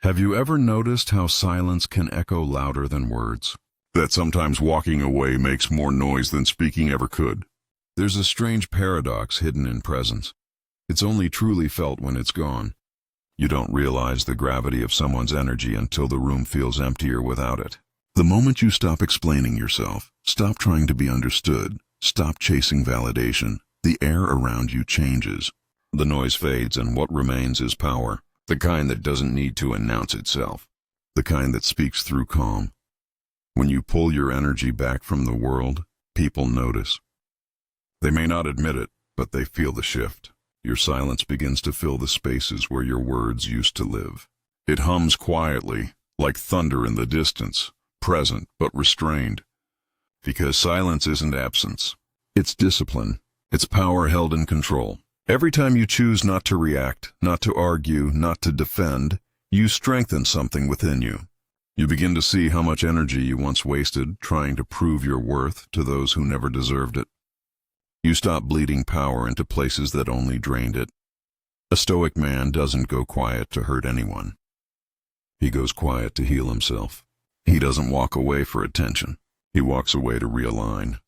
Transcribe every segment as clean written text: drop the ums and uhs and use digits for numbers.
Have you ever noticed how silence can echo louder than words? That sometimes walking away makes more noise than speaking ever could? There's a strange paradox hidden in presence. It's only truly felt when it's gone. You don't realize the gravity of someone's energy until the room feels emptier without it. The moment you stop explaining yourself, stop trying to be understood, stop chasing validation, the air around you changes. The noise fades and what remains is power, the kind that doesn't need to announce itself, the kind that speaks through calm. When you pull your energy back from the world, people notice. They may not admit it, but they feel the shift. Your silence begins to fill the spaces where your words used to live. It hums quietly, like thunder in the distance, present but restrained. Because silence isn't absence. It's discipline. It's power held in control. Every time you choose not to react, not to argue, not to defend, you strengthen something within you. You begin to see how much energy you once wasted trying to prove your worth to those who never deserved it. You stop bleeding power into places that only drained it. A Stoic man doesn't go quiet to hurt anyone. He goes quiet to heal himself. He doesn't walk away for attention. He walks away to realign.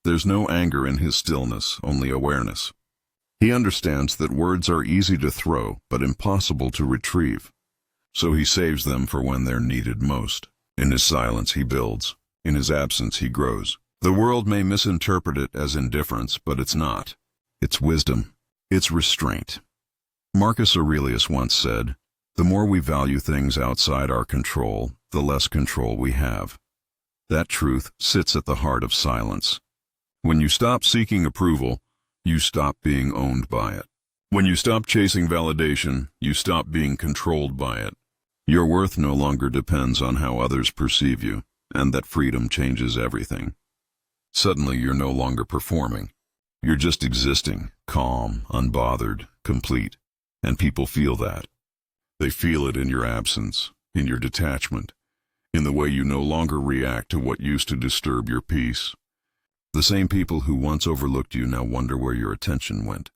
There's no anger in his stillness, only awareness. He understands that words are easy to throw, but impossible to retrieve. So he saves them for when they're needed most. In his silence he builds. In his absence he grows. The world may misinterpret it as indifference, but it's not. It's wisdom. It's restraint. Marcus Aurelius once said, "The more we value things outside our control, the less control we have." That truth sits at the heart of silence. When you stop seeking approval, you stop being owned by it. When you stop chasing validation, you stop being controlled by it. Your worth no longer depends on how others perceive you, and that freedom changes everything. Suddenly you're no longer performing. You're just existing, calm, unbothered, complete. And people feel that. They feel it in your absence, in your detachment, in the way you no longer react to what used to disturb your peace. The same people who once overlooked you now wonder where your attention went.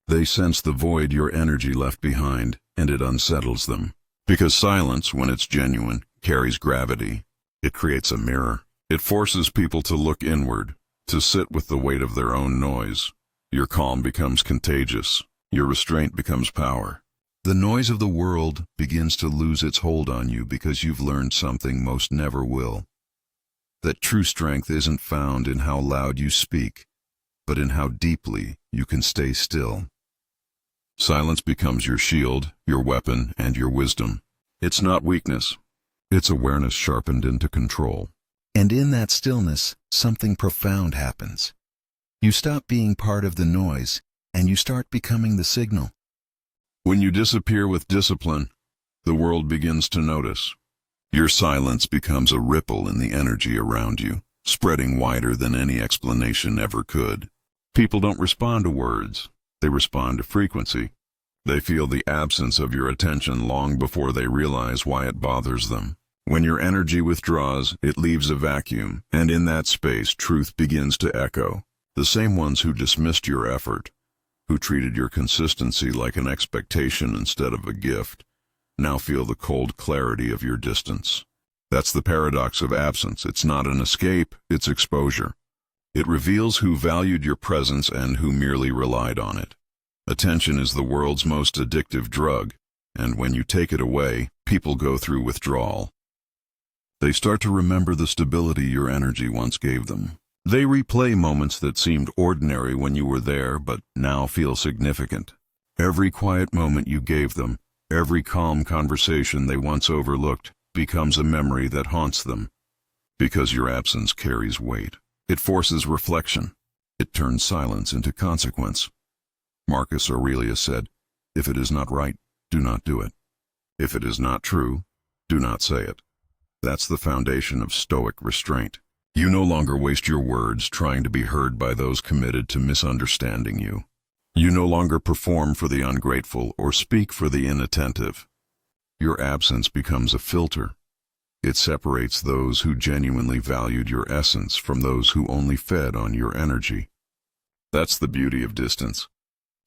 They sense the void your energy left behind, and it unsettles them. Because silence, when it's genuine, carries gravity. It creates a mirror. It forces people to look inward, to sit with the weight of their own noise. Your calm becomes contagious. Your restraint becomes power. The noise of the world begins to lose its hold on you because you've learned something most never will. That true strength isn't found in how loud you speak, but in how deeply you can stay still. Silence becomes your shield, your weapon, and your wisdom. It's not weakness. It's awareness sharpened into control. And in that stillness, something profound happens. You stop being part of the noise, and you start becoming the signal. When you disappear with discipline, the world begins to notice. Your silence becomes a ripple in the energy around you, spreading wider than any explanation ever could. People don't respond to words. They respond to frequency. They feel the absence of your attention long before they realize why it bothers them. When your energy withdraws, it leaves a vacuum, and in that space, truth begins to echo. The same ones who dismissed your effort, who treated your consistency like an expectation instead of a gift, now feel the cold clarity of your distance. That's the paradox of absence. It's not an escape, it's exposure. It reveals who valued your presence and who merely relied on it. Attention is the world's most addictive drug, and when you take it away, people go through withdrawal. They start to remember the stability your energy once gave them. They replay moments that seemed ordinary when you were there, but now feel significant. Every quiet moment you gave them, every calm conversation they once overlooked, becomes a memory that haunts them. Because your absence carries weight. It forces reflection. It turns silence into consequence. Marcus Aurelius said, "If it is not right, do not do it. If it is not true, do not say it." That's the foundation of Stoic restraint. You no longer waste your words trying to be heard by those committed to misunderstanding you. You no longer perform for the ungrateful or speak for the inattentive. Your absence becomes a filter. It separates those who genuinely valued your essence from those who only fed on your energy. That's the beauty of distance.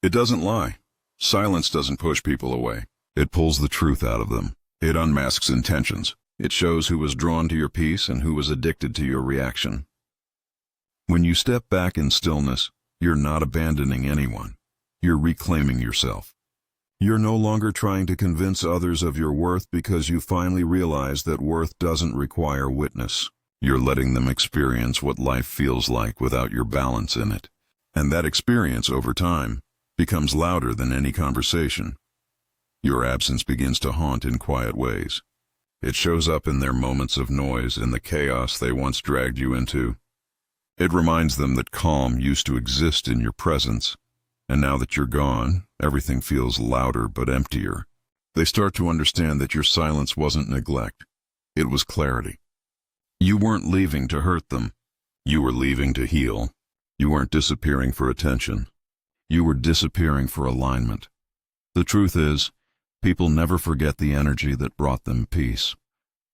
It doesn't lie. Silence doesn't push people away. It pulls the truth out of them. It unmasks intentions. It shows who was drawn to your peace and who was addicted to your reaction. When you step back in stillness, you're not abandoning anyone. You're reclaiming yourself. You're no longer trying to convince others of your worth because you finally realize that worth doesn't require witness. You're letting them experience what life feels like without your balance in it. And that experience, over time, becomes louder than any conversation. Your absence begins to haunt in quiet ways. It shows up in their moments of noise, in the chaos they once dragged you into. It reminds them that calm used to exist in your presence, and now that you're gone, everything feels louder but emptier. They start to understand that your silence wasn't neglect. It was clarity. You weren't leaving to hurt them. You were leaving to heal. You weren't disappearing for attention. You were disappearing for alignment. The truth is, people never forget the energy that brought them peace.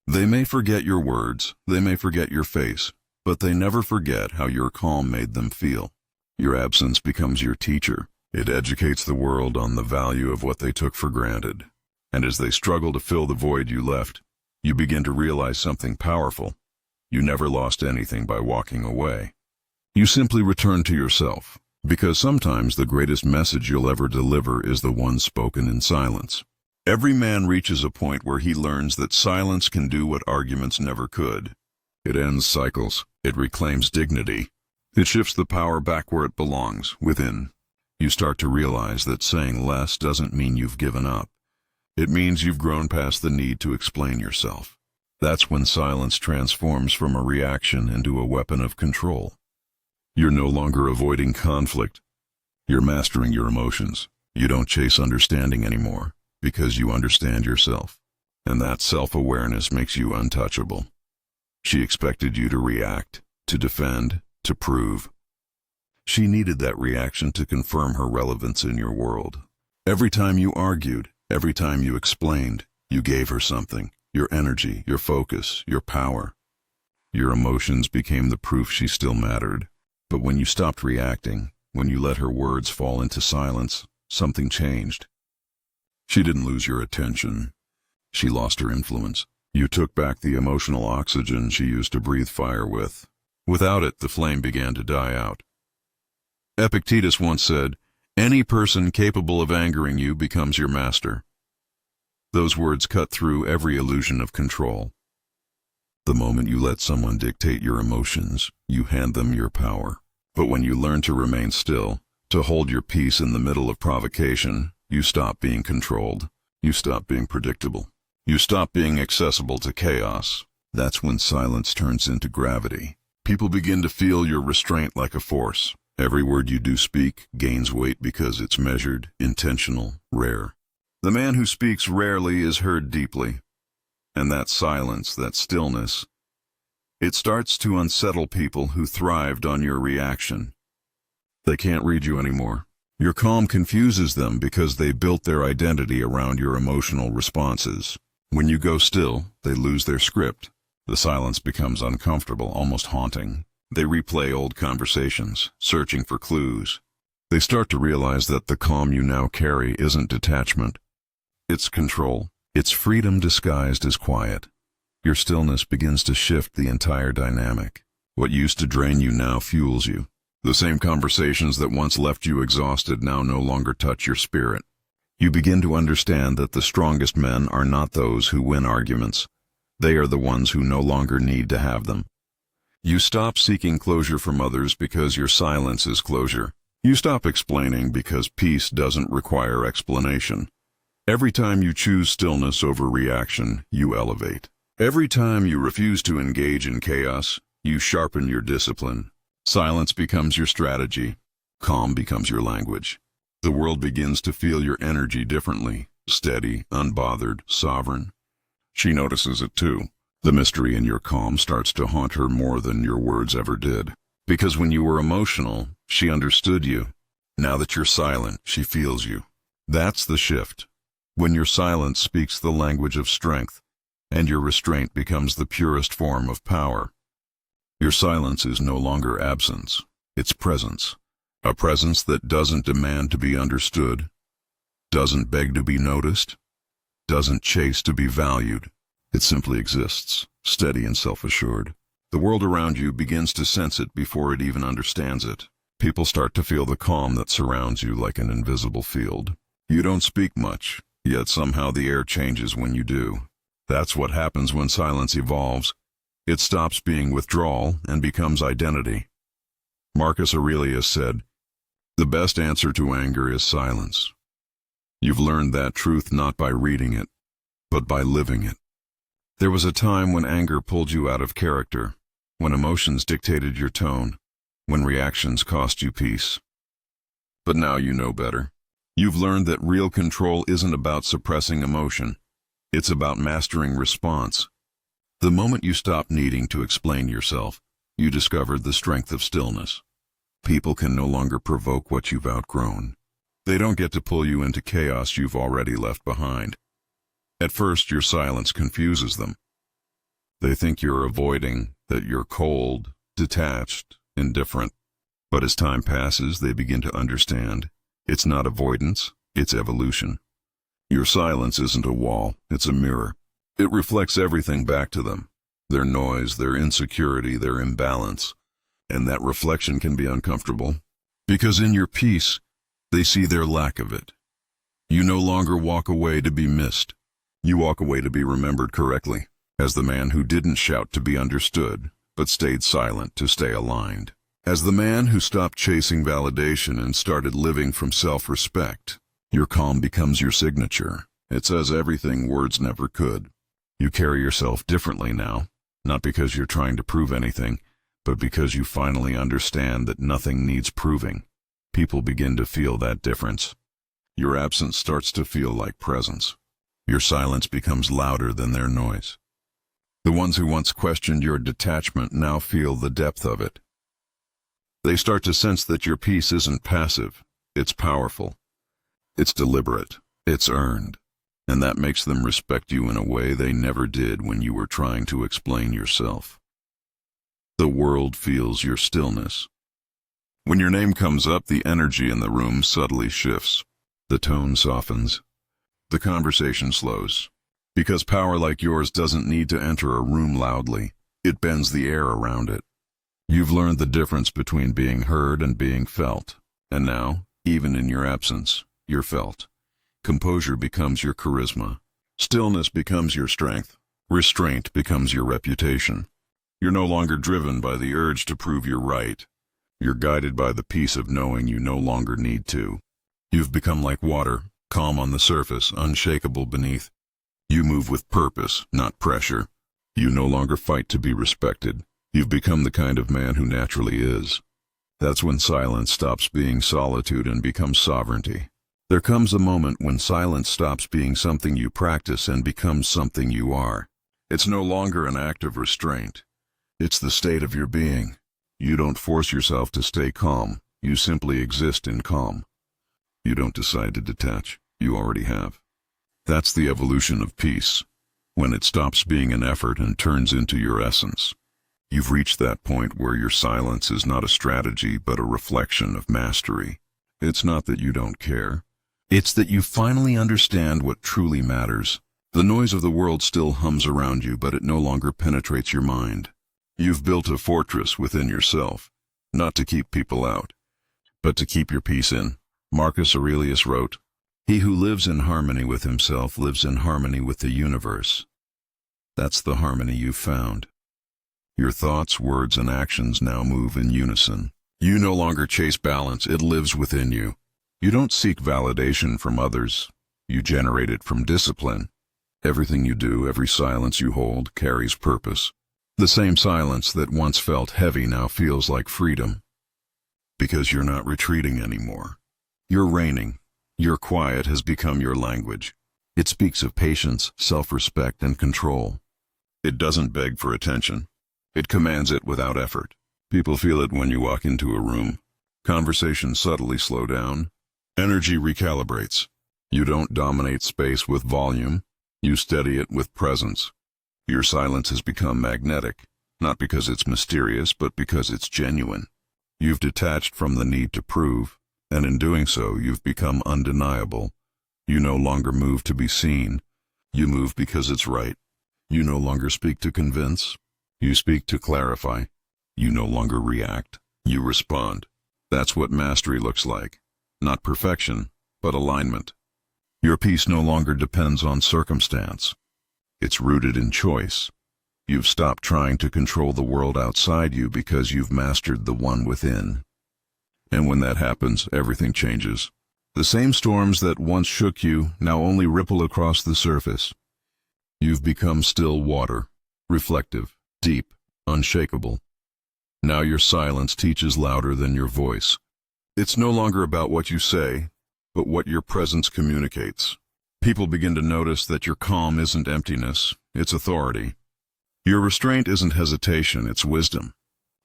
They may forget your words, they may forget your face, but they never forget how your calm made them feel. Your absence becomes your teacher. It educates the world on the value of what they took for granted. And as they struggle to fill the void you left, you begin to realize something powerful. You never lost anything by walking away. You simply return to yourself, because sometimes the greatest message you'll ever deliver is the one spoken in silence. Every man reaches a point where he learns that silence can do what arguments never could. It ends cycles. It reclaims dignity. It shifts the power back where it belongs, within. You start to realize that saying less doesn't mean you've given up. It means you've grown past the need to explain yourself. That's when silence transforms from a reaction into a weapon of control. You're no longer avoiding conflict. You're mastering your emotions. You don't chase understanding anymore, because you understand yourself. And that self-awareness makes you untouchable. She expected you to react, to defend, to prove. She needed that reaction to confirm her relevance in your world. Every time you argued, every time you explained, you gave her something. Your energy, your focus, your power. Your emotions became the proof she still mattered. But when you stopped reacting, when you let her words fall into silence, something changed. She didn't lose your attention. She lost her influence. You took back the emotional oxygen she used to breathe fire with. Without it, the flame began to die out. Epictetus once said, "Any person capable of angering you becomes your master." Those words cut through every illusion of control. The moment you let someone dictate your emotions, you hand them your power. But when you learn to remain still, to hold your peace in the middle of provocation, you stop being controlled. You stop being predictable. You stop being accessible to chaos. That's when silence turns into gravity. People begin to feel your restraint like a force. Every word you do speak gains weight because it's measured, intentional, rare. The man who speaks rarely is heard deeply. And that silence, that stillness, it starts to unsettle people who thrived on your reaction. They can't read you anymore. Your calm confuses them because they built their identity around your emotional responses. When you go still, they lose their script. The silence becomes uncomfortable, almost haunting. They replay old conversations, searching for clues. They start to realize that the calm you now carry isn't detachment. It's control. It's freedom disguised as quiet. Your stillness begins to shift the entire dynamic. What used to drain you now fuels you. The same conversations that once left you exhausted now no longer touch your spirit. You begin to understand that the strongest men are not those who win arguments. They are the ones who no longer need to have them. You stop seeking closure from others because your silence is closure. You stop explaining because peace doesn't require explanation. Every time you choose stillness over reaction, you elevate. Every time you refuse to engage in chaos, you sharpen your discipline. Silence becomes your strategy. Calm becomes your language. The world begins to feel your energy differently, steady, unbothered, sovereign. She notices it too. The mystery in your calm starts to haunt her more than your words ever did. Because when you were emotional, she understood you. Now that you're silent, she feels you. That's the shift. When your silence speaks the language of strength, and your restraint becomes the purest form of power. Your silence is no longer absence, it's presence. A presence that doesn't demand to be understood, doesn't beg to be noticed, doesn't chase to be valued. It simply exists, steady and self-assured. The world around you begins to sense it before it even understands it. People start to feel the calm that surrounds you like an invisible field. You don't speak much, yet somehow the air changes when you do. That's what happens when silence evolves. It stops being withdrawal and becomes identity. Marcus Aurelius said, "The best answer to anger is silence." You've learned that truth not by reading it, but by living it. There was a time when anger pulled you out of character, when emotions dictated your tone, when reactions cost you peace. But now you know better. You've learned that real control isn't about suppressing emotion. It's about mastering response. The moment you stopped needing to explain yourself, you discovered the strength of stillness. People can no longer provoke what you've outgrown. They don't get to pull you into chaos you've already left behind. At first, your silence confuses them. They think you're avoiding, that you're cold, detached, indifferent. But as time passes, they begin to understand. It's not avoidance, it's evolution. Your silence isn't a wall, it's a mirror. It reflects everything back to them. Their noise, their insecurity, their imbalance. And that reflection can be uncomfortable. Because in your peace, they see their lack of it. You no longer walk away to be missed. You walk away to be remembered correctly, as the man who didn't shout to be understood, but stayed silent to stay aligned. As the man who stopped chasing validation and started living from self-respect. Your calm becomes your signature. It says everything words never could. You carry yourself differently now, not because you're trying to prove anything, but because you finally understand that nothing needs proving. People begin to feel that difference. Your absence starts to feel like presence. Your silence becomes louder than their noise. The ones who once questioned your detachment now feel the depth of it. They start to sense that your peace isn't passive, it's powerful. It's deliberate, it's earned, and that makes them respect you in a way they never did when you were trying to explain yourself. The world feels your stillness. When your name comes up, the energy in the room subtly shifts. The tone softens. The conversation slows. Because power like yours doesn't need to enter a room loudly, it bends the air around it. You've learned the difference between being heard and being felt, and now, even in your absence, you're felt. Composure becomes your charisma. Stillness becomes your strength. Restraint becomes your reputation. You're no longer driven by the urge to prove you're right. You're guided by the peace of knowing you no longer need to. You've become like water, calm on the surface, unshakable beneath. You move with purpose, not pressure. You no longer fight to be respected. You've become the kind of man who naturally is. That's when silence stops being solitude and becomes sovereignty. There comes a moment when silence stops being something you practice and becomes something you are. It's no longer an act of restraint. It's the state of your being. You don't force yourself to stay calm. You simply exist in calm. You don't decide to detach. You already have. That's the evolution of peace, when it stops being an effort and turns into your essence. You've reached that point where your silence is not a strategy but a reflection of mastery. It's not that you don't care. It's that you finally understand what truly matters. The noise of the world still hums around you, but it no longer penetrates your mind. You've built a fortress within yourself, not to keep people out, but to keep your peace in. Marcus Aurelius wrote, "He who lives in harmony with himself lives in harmony with the universe." That's the harmony you've found. Your thoughts, words, and actions now move in unison. You no longer chase balance, it lives within you. You don't seek validation from others. You generate it from discipline. Everything you do, every silence you hold, carries purpose. The same silence that once felt heavy now feels like freedom. Because you're not retreating anymore. You're reigning. Your quiet has become your language. It speaks of patience, self-respect, and control. It doesn't beg for attention. It commands it without effort. People feel it when you walk into a room. Conversations subtly slow down. Energy recalibrates. You don't dominate space with volume. You steady it with presence. Your silence has become magnetic, not because it's mysterious, but because it's genuine. You've detached from the need to prove, and in doing so, you've become undeniable. You no longer move to be seen. You move because it's right. You no longer speak to convince. You speak to clarify. You no longer react. You respond. That's what mastery looks like. Not perfection, but alignment. Your peace no longer depends on circumstance. It's rooted in choice. You've stopped trying to control the world outside you because you've mastered the one within. And when that happens, everything changes. The same storms that once shook you now only ripple across the surface. You've become still water, reflective, deep, unshakable. Now your silence teaches louder than your voice. It's no longer about what you say, but what your presence communicates. People begin to notice that your calm isn't emptiness, it's authority. Your restraint isn't hesitation, it's wisdom.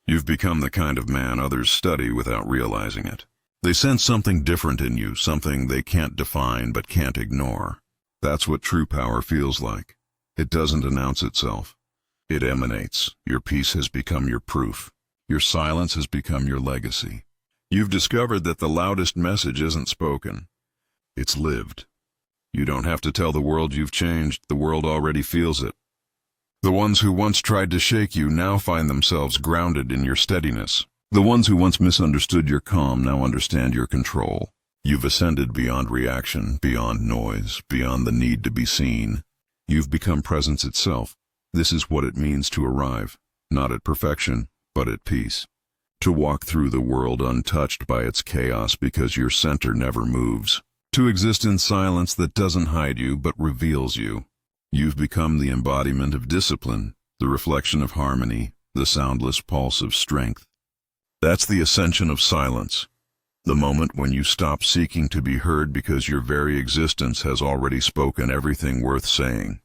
You've become the kind of man others study without realizing it. They sense something different in you, something they can't define but can't ignore. That's what true power feels like. It doesn't announce itself. It emanates. Your peace has become your proof. Your silence has become your legacy. You've discovered that the loudest message isn't spoken. It's lived. You don't have to tell the world you've changed. The world already feels it. The ones who once tried to shake you now find themselves grounded in your steadiness. The ones who once misunderstood your calm now understand your control. You've ascended beyond reaction, beyond noise, beyond the need to be seen. You've become presence itself. This is what it means to arrive, not at perfection, but at peace. To walk through the world untouched by its chaos because your center never moves. To exist in silence that doesn't hide you but reveals you. You've become the embodiment of discipline, the reflection of harmony, the soundless pulse of strength. That's the ascension of silence. The moment when you stop seeking to be heard because your very existence has already spoken everything worth saying.